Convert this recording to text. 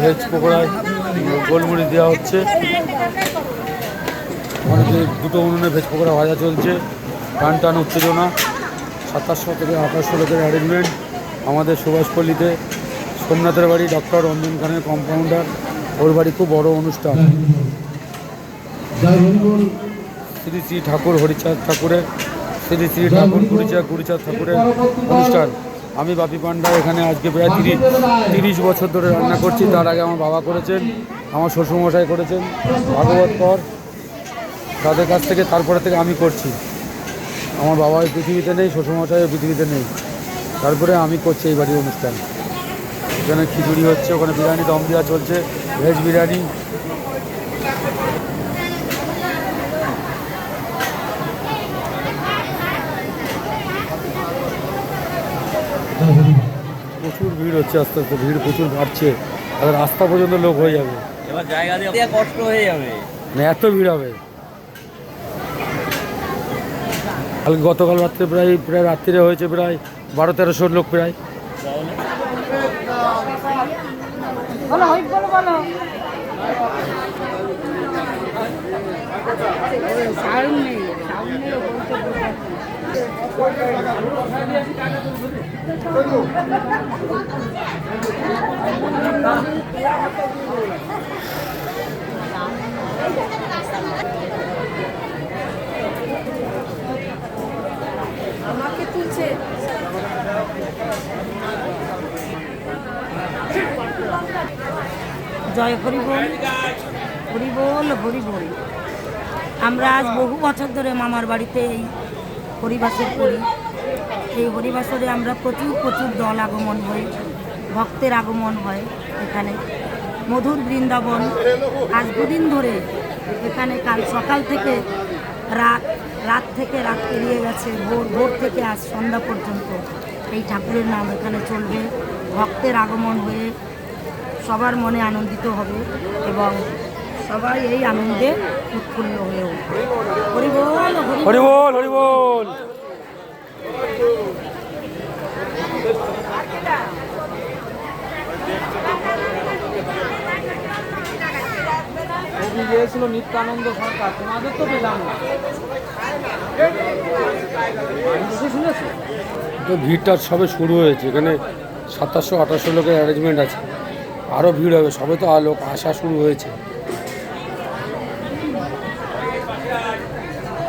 Veg পকোড়ায় গোলমরিচ দেওয়া হচ্ছে। অনেকে দুটো উনুনে ভেজ পকোড়া ভাজা চলছে। টান টান উত্তেজনা। 2700 থেকে 2800 লোকের অ্যারেঞ্জমেন্ট আমাদের সুভাষপল্লীতে। সোমনাথের বাড়ি ডক্টর রঞ্জন খানের কম্পাউন্ডার, ওর বাড়ি খুব বড় অনুষ্ঠান। শ্রী শ্রী ঠাকুর হরিচাঁদ ঠাকুরের শ্রী শ্রী ঠাকুর গুরুচাঁদ ঠাকুরের অনুষ্ঠান। আমি বাপি পান্ডা এখানে আজকে প্রায় 30 বছর ধরে রান্না করছি। তার আগে আমার বাবা করেছেন, আমার শ্বশুরমশাই করেছেন ভাগবত কর, তাদের কাছ থেকে তারপরে থেকে আমি করছি। আমার বাবা ওই পৃথিবীতে নেই, শ্বশুরমশাই ওই পৃথিবীতে নেই, তারপরে আমি করছি এই বাড়ির অনুষ্ঠান। এখানে খিচুড়ি হচ্ছে, ওখানে বিরিয়ানি দম দেওয়া চলছে, ভেজ বিরিয়ানি। প্রচুর ভিড় হচ্ছে, আস্তে আস্তে ভিড় প্রচুর বাড়ছে, আর রাস্তা পর্যন্ত লোক হয়ে যাবে, এবার জায়গা দিয়ে কষ্ট হয়ে যাবে, মানে এত ভিড় হবে। কালকে গতকাল রাত্রে প্রায় রাত্রিরে হয়েছে প্রায় 1200-1300 লোক প্রায়। আমাকে তুলছে। জয় হরিবোল, হরিবোল, হরিবোল। আমরা আজ বহু বছর ধরে মামার বাড়িতে এই হরিবাসর করি। এই হরিবাসরে আমরা প্রচুর দল আগমন হই, ভক্তের আগমন হয় এখানে। মধুর বৃন্দাবন আজ দুদিন ধরে এখানে, কাল সকাল থেকে রাত থেকে রাত পেরিয়ে গেছে, ভোর থেকে আজ সন্ধ্যা পর্যন্ত এই ঠাকুরের নাম এখানে চলবে। ভক্তের আগমন হয়ে সবার মনে আনন্দিত হবে এবং সবাই এই আনন্দে উৎফুল্ল হয়ে উঠবে। হরি বল, হরি বল, হরি বল। গিয়েছিল নিত্যানন্দ সরকার, তোমাদের তো পেলাম না। তো ভিড়টা সবে শুরু হয়েছে, এখানে 2700-2800 লোকের অ্যারেঞ্জমেন্ট আছে, আরও ভিড় হবে, সবে তো লোক আসা শুরু হয়েছে।